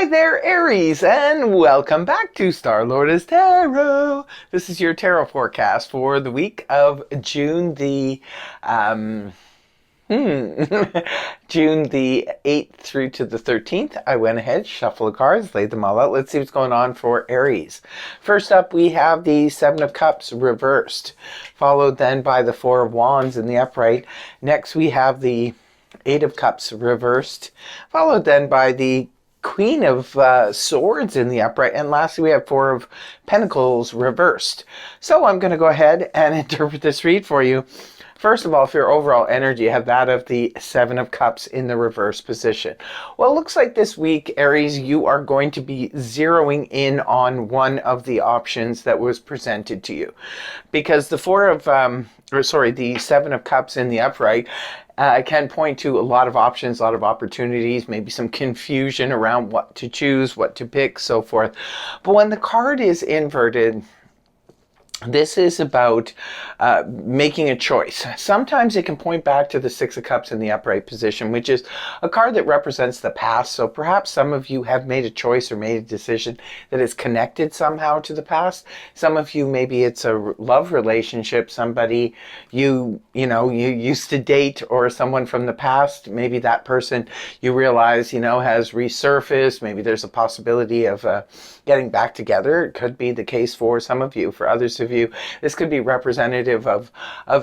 Hi there, Aries, and welcome back to Star Lourdes Tarot. This is your tarot forecast for the week of June the June the 8th through to the 13th. I went ahead, shuffled the cards, laid them all out. Let's see what's going on for Aries. First up, we have the Seven of Cups reversed, followed then by the Four of Wands in the upright. Next, we have the Eight of Cups reversed, followed then by the Queen of Swords in the upright, and lastly we have Four of Pentacles reversed. So I'm going to go ahead and interpret this read for you. First of all, for your overall energy, you have that of the Seven of Cups in the reverse position. Well, it looks like this week, Aries, you are going to be zeroing in on one of the options that was presented to you, because the the Seven of Cups in the upright can point to a lot of options, a lot of opportunities, maybe some confusion around what to choose, what to pick, so forth. But when the card is inverted, this is about making a choice. Sometimes it can point back to the Six of Cups in the upright position, which is a card that represents the past. So perhaps some of you have made a choice or made a decision that is connected somehow to the past. Some of you, maybe it's a love relationship, somebody you used to date, or someone from the past. Maybe that person you realize, has resurfaced. Maybe there's a possibility of getting back together. It could be the case for some of you. For others of you, this could be representative of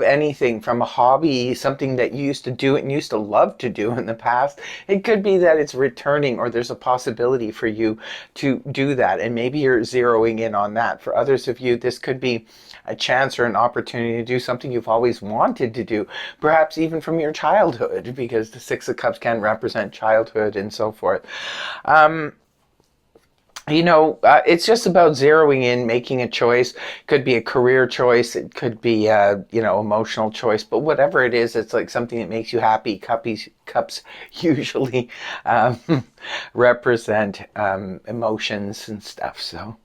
anything from a hobby, something that you used to do and used to love to do in the past. It could be that it's returning, or there's a possibility for you to do that, and maybe you're zeroing in on that. For others of you, this could be a chance or an opportunity to do something you've always wanted to do, perhaps even from your childhood, because the Six of Cups can represent childhood and so forth. It's just about zeroing in, making a choice. Could be a career choice. It could be, emotional choice. But whatever it is, it's like something that makes you happy. Cups usually represent emotions and stuff. So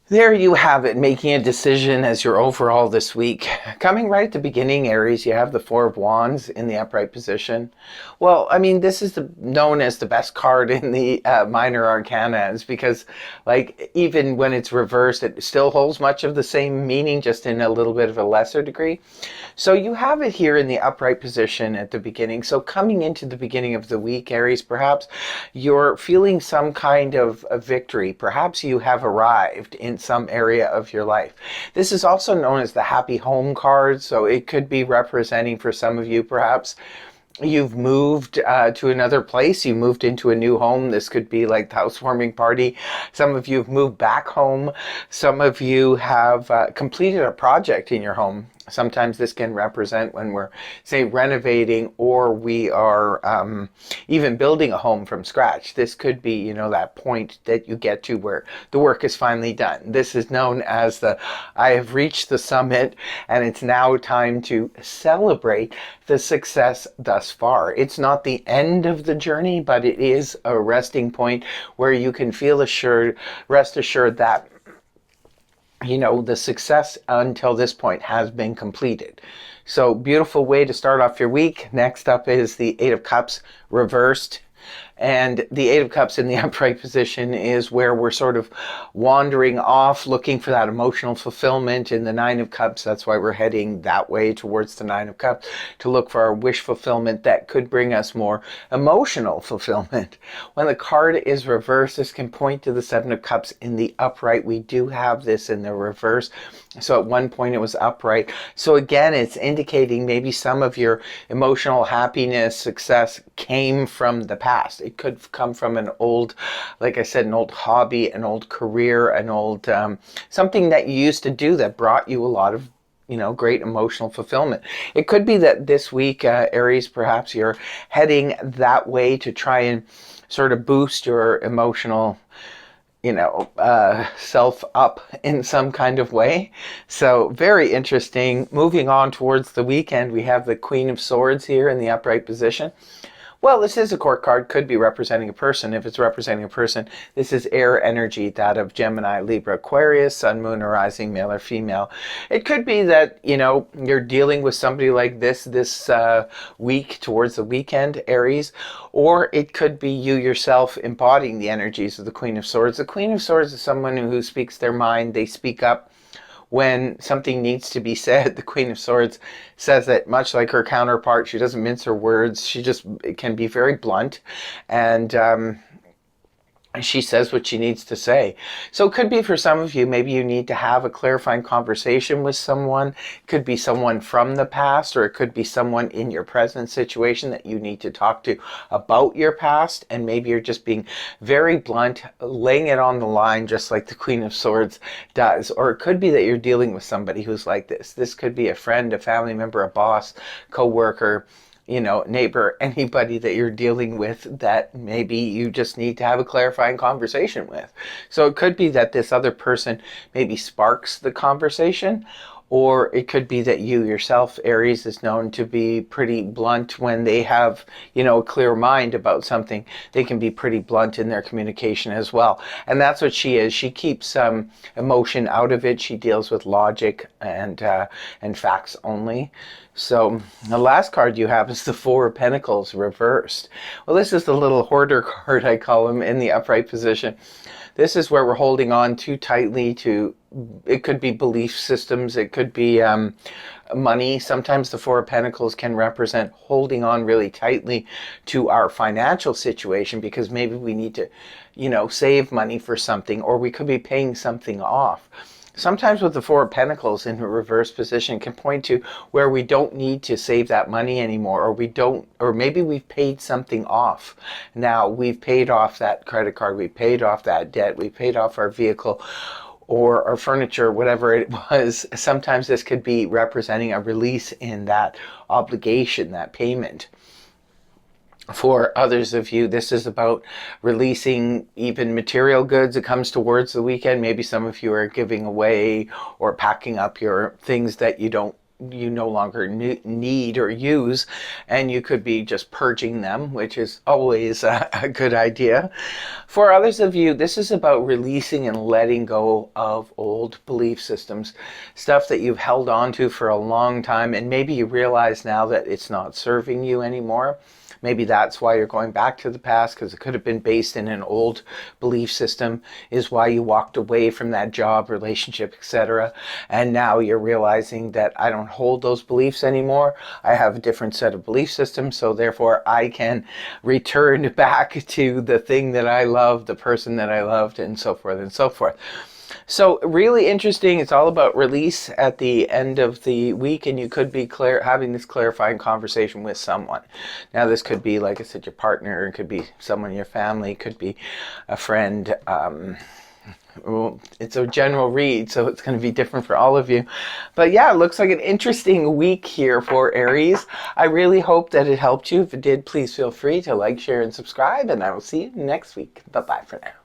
there you have it, making a decision as your overall this week. Coming right at the beginning, Aries, you have the Four of Wands in the upright position. Well, I mean, this is known as the best card in the minor arcanas, because even when it's reversed, it still holds much of the same meaning, just in a little bit of a lesser degree. So you have it here in the upright position at the beginning. So coming into the beginning of the week, Aries, perhaps you're feeling some kind of a victory. Perhaps you have arrived in some area of your life. This is also known as the happy home card. So it could be representing, for some of you, perhaps you've moved to another place. You moved into a new home. This could be like the housewarming party. Some of you have moved back home. Some of you have completed a project in your home. Sometimes this can represent when we're, say, renovating, or we are even building a home from scratch. This could be, that point that you get to where the work is finally done. This is known as I have reached the summit, and it's now time to celebrate the success thus far. It's not the end of the journey, but it is a resting point where you can rest assured that the success until this point has been completed. So beautiful way to start off your week. Next up is the Eight of Cups reversed. And the Eight of Cups in the upright position is where we're sort of wandering off, looking for that emotional fulfillment. In the Nine of Cups, that's why we're heading that way towards the Nine of Cups, to look for our wish fulfillment that could bring us more emotional fulfillment. When the card is reversed, this can point to the Seven of Cups in the upright. We do have this in the reverse. So at one point it was upright. So again, it's indicating maybe some of your emotional happiness, success came from the past. It could come from an old, like I said, an old hobby, an old career, an old something that you used to do that brought you a lot of great emotional fulfillment. It could be that this week, Aries, perhaps you're heading that way to try and sort of boost your emotional self up in some kind of way. So very interesting. Moving on towards the weekend, we have the Queen of Swords here in the upright position. Well, this is a court card, could be representing a person. If it's representing a person, this is air energy, that of Gemini, Libra, Aquarius, Sun, Moon, or Rising, male or female. It could be that, you know, you're dealing with somebody like this week towards the weekend, Aries, or it could be you yourself embodying the energies of the Queen of Swords. The Queen of Swords is someone who speaks their mind. They speak up when something needs to be said. The Queen of Swords says that much like her counterpart. She doesn't mince her words. She just can be very blunt, and she says what she needs to say. So it could be for some of you, maybe you need to have a clarifying conversation with someone. It could be someone from the past, or it could be someone in your present situation that you need to talk to about your past. And maybe you're just being very blunt, laying it on the line, just like the Queen of Swords does. Or it could be that you're dealing with somebody who's like this. This could be a friend, a family member, a boss, co-worker, you know, neighbor, anybody that you're dealing with that maybe you just need to have a clarifying conversation with. So it could be that this other person maybe sparks the conversation, or it could be that you yourself, Aries, is known to be pretty blunt when they have, you know, a clear mind about something. They can be pretty blunt in their communication as well. And that's what she is. She keeps emotion out of it. She deals with logic and facts only. So the last card you have is the Four of Pentacles reversed. Well, this is the little hoarder card, I call him, in the upright position. This is where we're holding on too tightly to, it could be belief systems, it could be money. Sometimes the Four of Pentacles can represent holding on really tightly to our financial situation because maybe we need to, you know, save money for something, or we could be paying something off. Sometimes with the Four of Pentacles in a reverse position can point to where we don't need to save that money anymore, or we don't, or maybe we've paid something off. Now we've paid off that credit card, we paid off that debt, we paid off our vehicle or our furniture, whatever it was. Sometimes this could be representing a release in that obligation, that payment. For others of you, this is about releasing even material goods. It comes towards the weekend. Maybe some of you are giving away or packing up your things that you no longer need or use, and you could be just purging them, which is always a good idea. For others of you, this is about releasing and letting go of old belief systems, stuff that you've held on to for a long time, and maybe you realize now that it's not serving you anymore. Maybe that's why you're going back to the past, because it could have been based in an old belief system, is why you walked away from that job, relationship, etc. And now you're realizing that I don't hold those beliefs anymore. I have a different set of belief systems, so therefore I can return back to the thing that I loved, the person that I loved, and so forth and so forth. So really interesting. It's all about release at the end of the week, and you could be having this clarifying conversation with someone. Now this could be, like I said, your partner, it could be someone in your family, it could be a friend. Well, it's a general read, so it's going to be different for all of you. But yeah, it looks like an interesting week here for Aries. I really hope that it helped you. If it did, please feel free to like, share, and subscribe, and I will see you next week. Bye-bye for now.